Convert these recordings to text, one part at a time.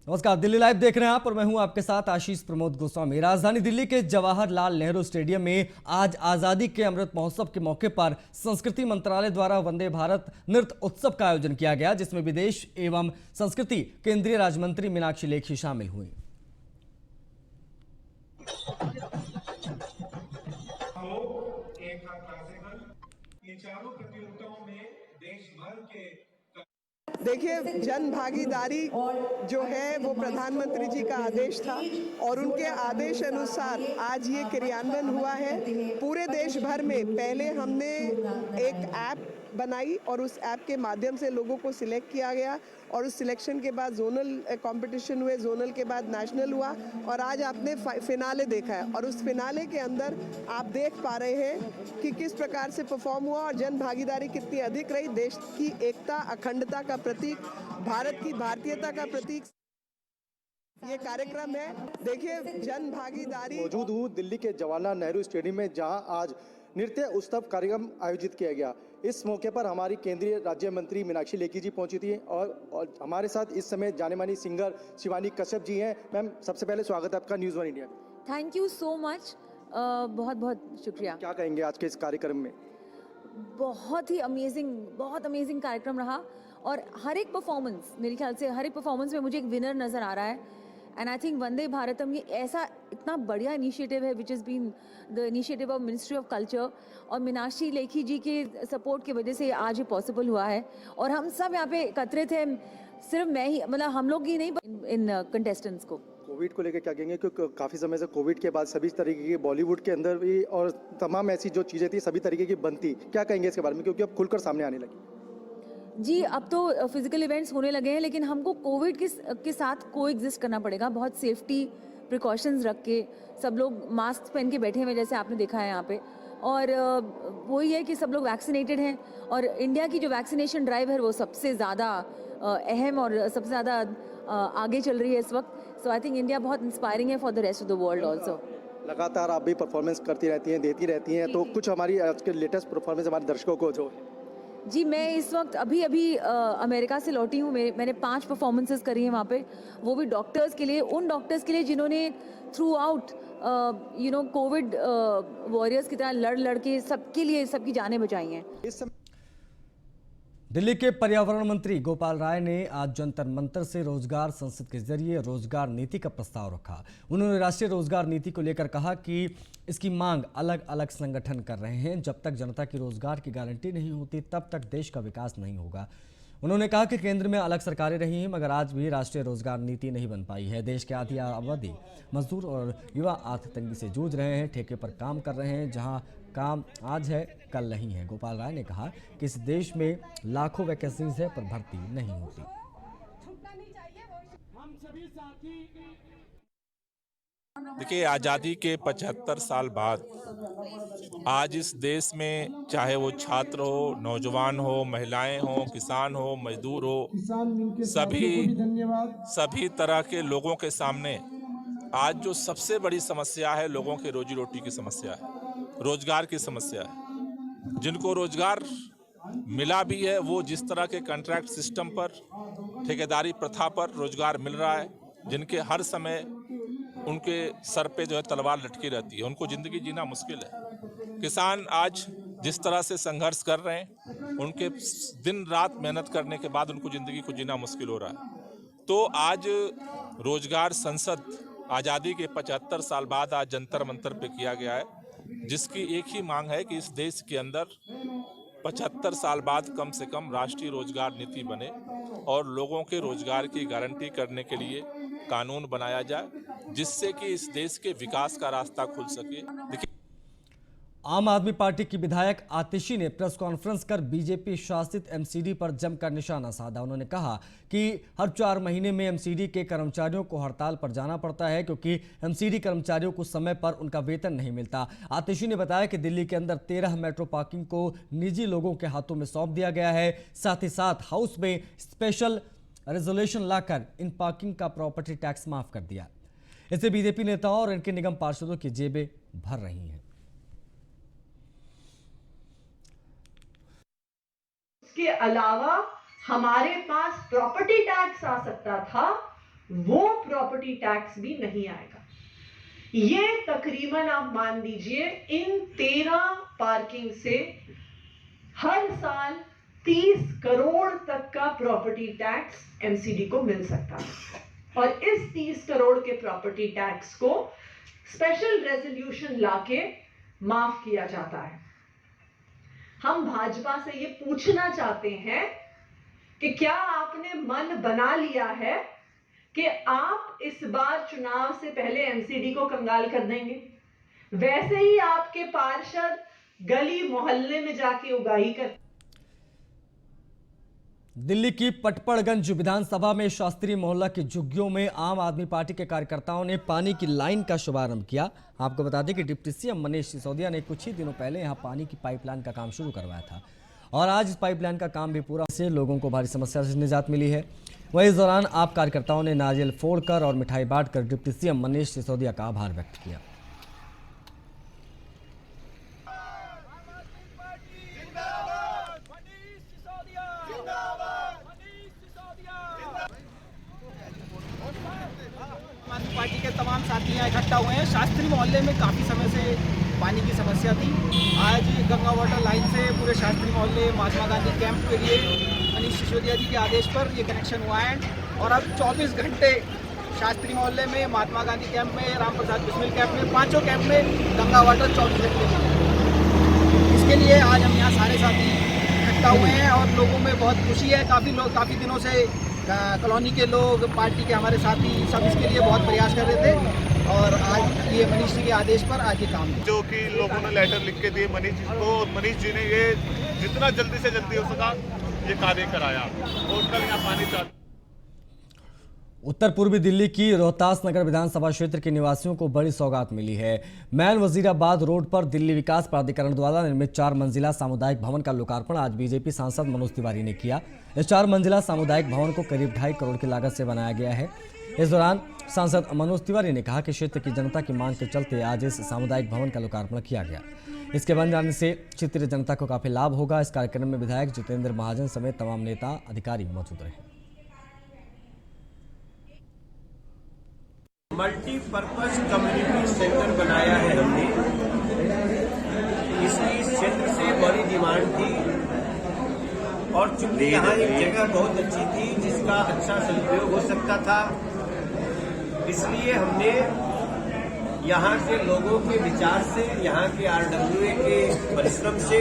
नमस्कार, दिल्ली लाइव देख रहे हैं आप और मैं हूं आपके साथ आशीष प्रमोद गोस्वामी। राजधानी दिल्ली के जवाहरलाल नेहरू स्टेडियम में आज आजादी के अमृत महोत्सव के मौके पर संस्कृति मंत्रालय द्वारा वंदे भारत नृत्य उत्सव का आयोजन किया गया, जिसमें विदेश एवं संस्कृति केंद्रीय राज्य मंत्री मीनाक्षी लेखी शामिल हुई। चारों प्रतियोगिताओं में देश भर के देखिए, जन भागीदारी जो है वो प्रधानमंत्री जी का आदेश था और उनके आदेश अनुसार आज ये क्रियान्वयन हुआ है। पूरे देश भर में पहले हमने एक ऐप बनाई और उस ऐप के माध्यम से लोगों को सिलेक्ट किया गया और उस सिलेक्शन के बाद जोनल कंपटीशन हुए, जोनल के बाद नेशनल हुआ और आज आपने फिनाले देखा है और उस फिनाले के अंदर आप देख पा रहे हैं कि किस प्रकार से परफॉर्म हुआ और जन भागीदारी कितनी अधिक रही। देश की एकता, अखंडता का प्रतीक, भारत की भारतीयता का प्रतीक ये कार्यक्रम है। देखिए, जन भागीदारी। मौजूद हूँ दिल्ली के जवाहरलाल नेहरू स्टेडियम में, जहां आज नृत्य उत्सव कार्यक्रम आयोजित किया गया। इस मौके पर हमारी केंद्रीय राज्य मंत्री मीनाक्षी लेखी जी पहुंची थी और हमारे साथ इस समय जाने मानी सिंगर शिवानी कश्यप जी हैं। मैम, सबसे पहले स्वागत है आपका news one India. Thank you so much, बहुत बहुत शुक्रिया। क्या कहेंगे आज के इस कार्यक्रम में? बहुत ही अमेजिंग कार्यक्रम रहा और हर एक परफॉर्मेंस, मेरे ख्याल से हर एक परफॉर्मेंस में मुझे एक विनर नज़र आ रहा है। And I think Vande Bharatam ये ऐसा इतना बढ़िया इनिशिएटिव है which is been the initiative of ministry of culture और मीनाक्षी लेखी जी के सपोर्ट की वजह से आज ये पॉसिबल हुआ है। और हम सब यहाँ पे एकत्रित हैं, सिर्फ मैं ही, मतलब हम लोग ही नहीं, इन कंटेस्टेंट्स को। कोविड को लेकर क्या कहेंगे? क्योंकि काफ़ी समय से कोविड के बाद सभी तरीके की बॉलीवुड के अंदर भी और तमाम ऐसी जो चीज़ें थी सभी तरीके की बंद थी, क्या कहेंगे इसके बारे में, क्योंकि अब खुलकर सामने आने लगी? जी, अब तो फिजिकल इवेंट्स होने लगे हैं, लेकिन हमको कोविड के साथ कोएग्जिस्ट करना पड़ेगा। बहुत सेफ्टी प्रिकॉशंस रख के सब लोग मास्क पहन के बैठे हुए, जैसे आपने देखा है यहाँ पे। और वही है कि सब लोग वैक्सीनेटेड हैं और इंडिया की जो वैक्सीनेशन ड्राइव है वो सबसे ज़्यादा अहम और सबसे ज़्यादा आगे चल रही है इस वक्त। सो आई थिंक इंडिया बहुत इंस्पायरिंग है for the rest of the world also. लगातार आप भी परफॉर्मेंस करती रहती हैं, देती रहती हैं, तो कुछ हमारी आज के लेटेस्ट परफॉर्मेंस हमारे दर्शकों को जो जी, मैं इस वक्त अभी अमेरिका से लौटी हूँ। मैंने 5 परफॉर्मेंसेस करी हैं वहाँ पे, वो भी डॉक्टर्स के लिए, उन डॉक्टर्स के लिए जिन्होंने थ्रू आउट कोविड वॉरियर्स की तरह लड़ के सबके लिए सबकी जानें बचाई हैं। दिल्ली के पर्यावरण मंत्री गोपाल राय ने आज जंतर मंतर से रोजगार संसद के जरिए रोजगार नीति का प्रस्ताव रखा। उन्होंने राष्ट्रीय रोजगार नीति को लेकर कहा कि इसकी मांग अलग अलग संगठन कर रहे हैं। जब तक जनता की रोजगार की गारंटी नहीं होती तब तक देश का विकास नहीं होगा। उन्होंने कहा कि केंद्र में अलग सरकारें रही हैं, मगर आज भी राष्ट्रीय रोजगार नीति नहीं बन पाई है। देश के आधी आबादी मजदूर और युवा आर्थिक तंगी से जूझ रहे हैं, ठेके पर काम कर रहे हैं, जहां काम आज है कल नहीं है। गोपाल राय ने कहा कि इस देश में लाखों वैकेंसीज है पर भर्ती नहीं होती। देखिए, आज़ादी के 75 साल बाद आज इस देश में चाहे वो छात्र हो, नौजवान हो, महिलाएं हो, किसान हो, मजदूर हो, सभी तरह के लोगों के सामने आज जो सबसे बड़ी समस्या है, लोगों के रोजी रोटी की समस्या है, रोजगार की समस्या है। जिनको रोजगार मिला भी है वो जिस तरह के कॉन्ट्रैक्ट सिस्टम पर, ठेकेदारी प्रथा पर रोजगार मिल रहा है, जिनके हर समय उनके सर पे जो है तलवार लटकी रहती है, उनको ज़िंदगी जीना मुश्किल है। किसान आज जिस तरह से संघर्ष कर रहे हैं, उनके दिन रात मेहनत करने के बाद उनको ज़िंदगी को जीना मुश्किल हो रहा है। तो आज रोजगार संसद आज़ादी के 75 साल बाद आज जंतर मंतर पे किया गया है, जिसकी एक ही मांग है कि इस देश के अंदर 75 साल बाद कम से कम राष्ट्रीय रोजगार नीति बने और लोगों के रोजगार की गारंटी करने के लिए कानून बनाया जाए, जिससे कि इस देश के विकास का रास्ता खुल सके। देखिए, आम आदमी पार्टी की विधायक आतिशी ने प्रेस कॉन्फ्रेंस कर बीजेपी शासित एमसीडी पर जमकर निशाना साधा। उन्होंने कहा कि हर 4 महीने में एमसीडी के कर्मचारियों को हड़ताल पर जाना पड़ता है, क्योंकि एमसीडी कर्मचारियों को समय पर उनका वेतन नहीं मिलता। आतिशी ने बताया कि दिल्ली के अंदर 13 मेट्रो पार्किंग को निजी लोगों के हाथों में सौंप दिया गया है। साथ ही साथ हाउस में स्पेशल रेजोल्यूशन लाकर इन पार्किंग का प्रॉपर्टी टैक्स माफ कर दिया। इससे बीजेपी नेताओं और इनके निगम पार्षदों की जेबें भर रही हैं। इसके अलावा हमारे पास प्रॉपर्टी टैक्स आ सकता था वो प्रॉपर्टी टैक्स भी नहीं आएगा। ये तकरीबन आप मान लीजिए इन 13 पार्किंग से हर साल 30 करोड़ तक का प्रॉपर्टी टैक्स एमसीडी को मिल सकता है। और इस 30 करोड़ के प्रॉपर्टी टैक्स को स्पेशल रेजोल्यूशन लाके माफ किया जाता है। हम भाजपा से ये पूछना चाहते हैं कि क्या आपने मन बना लिया है कि आप इस बार चुनाव से पहले एमसीडी को कंगाल कर देंगे? वैसे ही आपके पार्षद गली मोहल्ले में जाके उगाही कर। दिल्ली की पटपड़गंज विधानसभा में शास्त्री मोहल्ला की झुग्गियों में आम आदमी पार्टी के कार्यकर्ताओं ने पानी की लाइन का शुभारंभ किया। आपको बता दें कि डिप्टी सीएम मनीष सिसोदिया ने कुछ ही दिनों पहले यहां पानी की पाइपलाइन का काम शुरू करवाया था और आज इस पाइपलाइन का काम भी पूरा से लोगों को भारी समस्या से निजात मिली है। वहीं इस दौरान आप कार्यकर्ताओं ने नारियल फोड़कर और मिठाई बांटकर डिप्टी सीएम मनीष सिसोदिया का आभार व्यक्त किया। पार्टी के तमाम साथी यहाँ इकट्ठा हुए हैं। शास्त्री मोहल्ले में काफ़ी समय से पानी की समस्या थी। आज गंगा वाटर लाइन से पूरे शास्त्री मोहल्ले महात्मा गांधी कैंप के लिए मनीष सिसोदिया जी के आदेश पर ये कनेक्शन हुआ है और अब 24 घंटे शास्त्री मोहल्ले में, महात्मा गांधी कैंप में, राम प्रसाद बिस्मिल कैंप में, पांचों कैंप में गंगा वाटर 24 घंटे में। इसके लिए आज हम यहाँ सारे साथी इकट्ठा हुए हैं और लोगों में बहुत खुशी है। काफ़ी लोग काफ़ी दिनों से कॉलोनी के लोग, पार्टी के हमारे साथी सब इसके लिए बहुत प्रयास कर रहे थे और आज ये मनीष जी के आदेश पर आज ये काम है। जो कि लोगों ने लेटर लिख के दिए मनीष जी को और मनीष जी ने ये जितना जल्दी से जल्दी हो सका ये कार्य कराया और कल यहाँ पानी चालू। उत्तर पूर्वी दिल्ली की रोहतास नगर विधानसभा क्षेत्र के निवासियों को बड़ी सौगात मिली है। मैन वजीराबाद रोड पर दिल्ली विकास प्राधिकरण द्वारा निर्मित 4 मंजिला सामुदायिक भवन का लोकार्पण आज बीजेपी सांसद मनोज तिवारी ने किया। इस 4 मंजिला सामुदायिक भवन को करीब 2.5 करोड़ की लागत से बनाया गया है। इस दौरान सांसद मनोज तिवारी ने कहा कि क्षेत्र की जनता की मांग के चलते आज इस सामुदायिक भवन का लोकार्पण किया गया। इसके बन जाने से क्षेत्रीय जनता को काफी लाभ होगा। इस कार्यक्रम में विधायक जितेंद्र महाजन समेत तमाम नेता अधिकारी मौजूद रहे। मल्टीपर्पज कम्युनिटी सेंटर बनाया है हमने। इसकी इस क्षेत्र से बड़ी डिमांड थी और चूंकि यहाँ एक जगह बहुत अच्छी थी जिसका अच्छा सदुपयोग हो सकता था, इसलिए हमने यहाँ के लोगों के विचार से, यहाँ के आरडब्ल्यूए के परिश्रम से,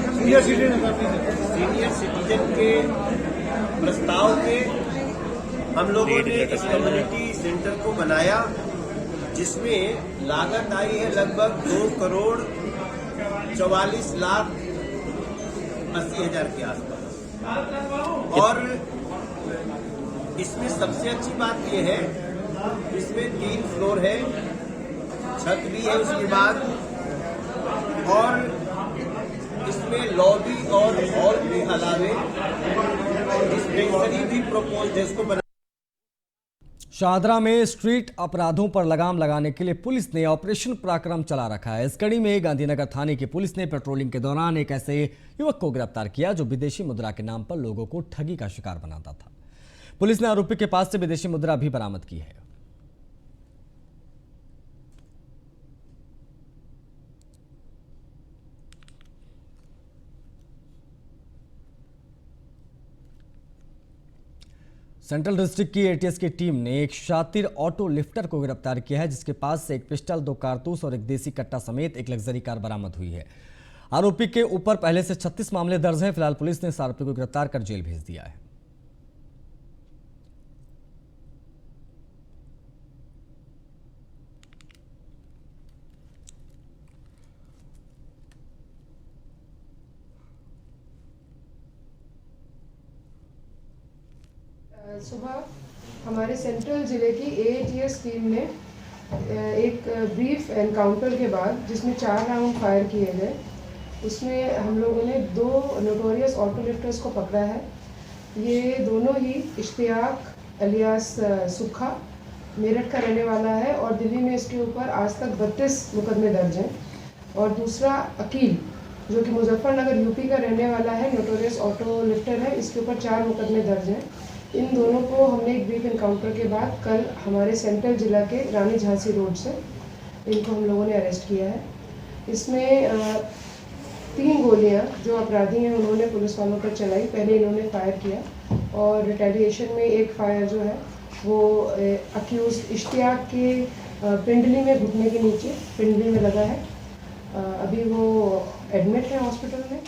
सीनियर सिटीजन के प्रस्ताव पे हम लोगों ने इस कम्युनिटी सेंटर को बनाया, जिसमें लागत आई है लगभग 2 करोड़ 44 लाख 80 हजार के आसपास। और इसमें सबसे अच्छी बात यह है, इसमें 3 फ्लोर है, छत भी है उसके बाद, और इसमें लॉबी और हॉल के अलावे डिस्पेंसरी भी प्रपोज्ड है इसको। शाहदरा में स्ट्रीट अपराधों पर लगाम लगाने के लिए पुलिस ने ऑपरेशन पराक्रम चला रखा है। इस कड़ी में गांधीनगर थाने की पुलिस ने पेट्रोलिंग के दौरान एक ऐसे युवक को गिरफ्तार किया जो विदेशी मुद्रा के नाम पर लोगों को ठगी का शिकार बनाता था। पुलिस ने आरोपी के पास से विदेशी मुद्रा भी बरामद की है। सेंट्रल डिस्ट्रिक्ट की एटीएस की टीम ने एक शातिर ऑटो लिफ्टर को गिरफ्तार किया है, जिसके पास से एक पिस्टल, 2 कारतूस और एक देसी कट्टा समेत एक लग्जरी कार बरामद हुई है। आरोपी के ऊपर पहले से 36 मामले दर्ज हैं। फिलहाल पुलिस ने इस आरोपी को गिरफ्तार कर जेल भेज दिया है। सुबह हमारे सेंट्रल ज़िले की एटीएस टीम ने एक ब्रीफ एनकाउंटर के बाद, जिसमें 4 राउंड फायर किए गए, उसमें हम लोगों ने 2 नोटोरियस ऑटो लिफ्टर्स को पकड़ा है। ये दोनों ही इश्तियाक अलियास सुखा मेरठ का रहने वाला है और दिल्ली में इसके ऊपर आज तक 32 मुकदमे दर्ज हैं। और दूसरा अकील, जो कि मुजफ्फरनगर यूपी का रहने वाला है, नोटोरियस ऑटो लिफ्टर है, इसके ऊपर 4 मुकदमे दर्ज हैं। इन दोनों को हमने एक ब्रीफ इनकाउंटर के बाद कल हमारे सेंट्रल जिला के रानी झांसी रोड से इनको हम लोगों ने अरेस्ट किया है। इसमें 3 गोलियां जो अपराधी हैं उन्होंने पुलिस वालों पर चलाई। पहले इन्होंने फायर किया और रिटेलिएशन में एक फायर जो है वो अक्यूज इश्तियाक के पिंडली में, घुटने के नीचे पिंडली में लगा है। अभी वो एडमिट है हॉस्पिटल में।